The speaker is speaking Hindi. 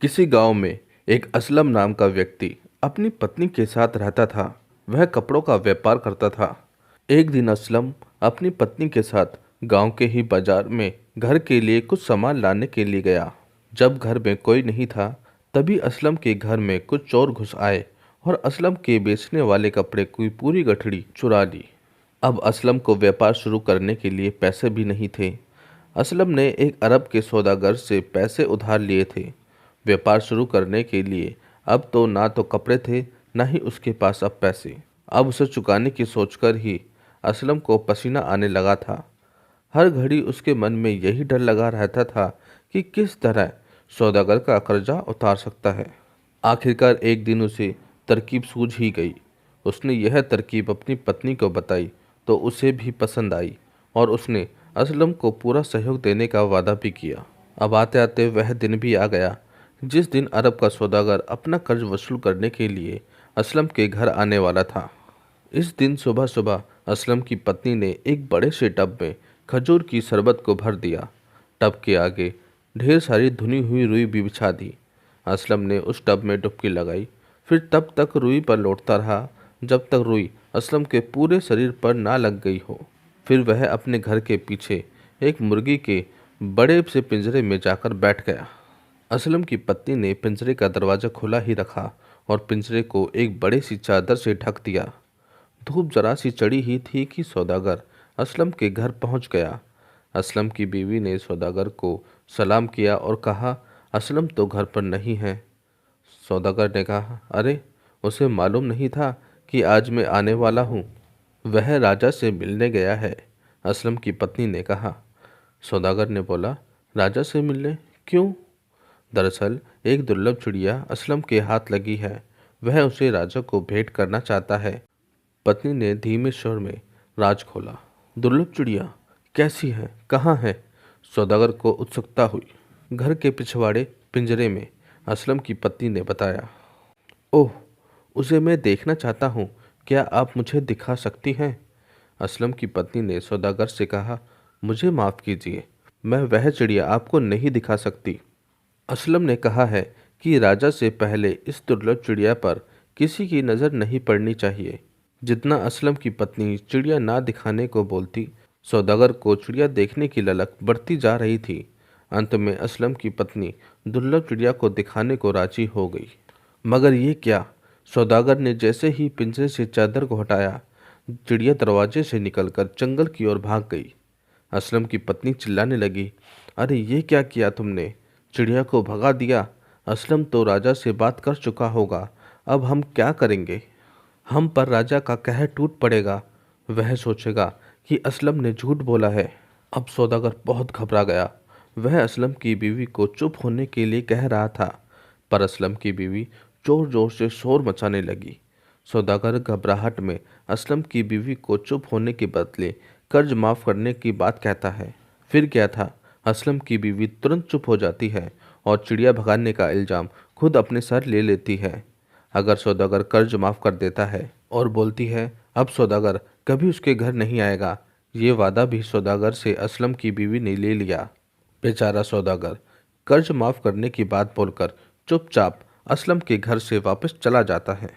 किसी गांव में एक असलम नाम का व्यक्ति अपनी पत्नी के साथ रहता था। वह कपड़ों का व्यापार करता था। एक दिन असलम अपनी पत्नी के साथ गांव के ही बाजार में घर के लिए कुछ सामान लाने के लिए गया। जब घर में कोई नहीं था, तभी असलम के घर में कुछ चोर घुस आए और असलम के बेचने वाले कपड़े की पूरी गठड़ी चुरा ली। अब असलम को व्यापार शुरू करने के लिए पैसे भी नहीं थे। असलम ने एक अरब के सौदागर से पैसे उधार लिए थे। व्यापार शुरू करने के लिए अब तो ना तो कपड़े थे, ना ही उसके पास अब पैसे। अब उसे चुकाने की सोचकर ही असलम को पसीना आने लगा था। हर घड़ी उसके मन में यही डर लगा रहता था कि किस तरह सौदागर का कर्जा उतार सकता है। आखिरकार एक दिन उसे तरकीब सूझ ही गई। उसने यह तरकीब अपनी पत्नी को बताई तो उसे भी पसंद आई और उसने असलम को पूरा सहयोग देने का वादा भी किया। अब आते आते वह दिन भी आ गया जिस दिन अरब का सौदागर अपना कर्ज वसूल करने के लिए असलम के घर आने वाला था। इस दिन सुबह सुबह असलम की पत्नी ने एक बड़े से टब में खजूर की शरबत को भर दिया। टब के आगे ढेर सारी धुनी हुई रुई भी बिछा दी। असलम ने उस टब में डुबकी लगाई, फिर तब तक रुई पर लौटता रहा जब तक रुई असलम के पूरे शरीर पर ना लग गई हो। फिर वह अपने घर के पीछे एक मुर्गी के बड़े से पिंजरे में जाकर बैठ गया। असलम की पत्नी ने पिंजरे का दरवाज़ा खुला ही रखा और पिंजरे को एक बड़ी सी चादर से ढक दिया। धूप जरा सी चढ़ी ही थी कि सौदागर असलम के घर पहुंच गया। असलम की बीवी ने सौदागर को सलाम किया और कहा, असलम तो घर पर नहीं है। सौदागर ने कहा, अरे, उसे मालूम नहीं था कि आज मैं आने वाला हूँ। वह राजा से मिलने गया है, असलम की पत्नी ने कहा। सौदागर ने बोला, राजा से मिलने क्यों? दरअसल एक दुर्लभ चिड़िया असलम के हाथ लगी है, वह उसे राजा को भेंट करना चाहता है। पत्नी ने धीमे स्वर में राज खोला। दुर्लभ चिड़िया कैसी है, कहाँ है? सौदागर को उत्सुकता हुई। घर के पिछवाड़े पिंजरे में, असलम की पत्नी ने बताया। ओह, उसे मैं देखना चाहता हूँ, क्या आप मुझे दिखा सकती हैं? असलम की पत्नी ने सौदागर से कहा, मुझे माफ़ कीजिए, मैं वह चिड़िया आपको नहीं दिखा सकती। असलम ने कहा है कि राजा से पहले इस दुर्लभ चिड़िया पर किसी की नज़र नहीं पड़नी चाहिए। जितना असलम की पत्नी चिड़िया ना दिखाने को बोलती, सौदागर को चिड़िया देखने की ललक बढ़ती जा रही थी। अंत में असलम की पत्नी दुर्लभ चिड़िया को दिखाने को राजी हो गई। मगर ये क्या! सौदागर ने जैसे ही पिंजरे से चादर को हटाया, चिड़िया दरवाजे से निकलकर जंगल की ओर भाग गई। असलम की पत्नी चिल्लाने लगी, अरे ये क्या किया तुमने? चिड़िया को भगा दिया। असलम तो राजा से बात कर चुका होगा, अब हम क्या करेंगे? हम पर राजा का कहर टूट पड़ेगा। वह सोचेगा कि असलम ने झूठ बोला है। अब सौदागर बहुत घबरा गया। वह असलम की बीवी को चुप होने के लिए कह रहा था, पर असलम की बीवी जोर जोर से शोर मचाने लगी। सौदागर घबराहट में असलम की बीवी को चुप होने के बदले कर्ज माफ़ करने की बात कहता है। फिर क्या था, असलम की बीवी तुरंत चुप हो जाती है और चिड़िया भगाने का इल्ज़ाम खुद अपने सर ले लेती है। अगर सौदागर कर्ज माफ़ कर देता है और बोलती है अब सौदागर कभी उसके घर नहीं आएगा, ये वादा भी सौदागर से असलम की बीवी ने ले लिया। बेचारा सौदागर कर्ज माफ़ करने की बात बोलकर चुपचाप असलम के घर से वापस चला जाता है।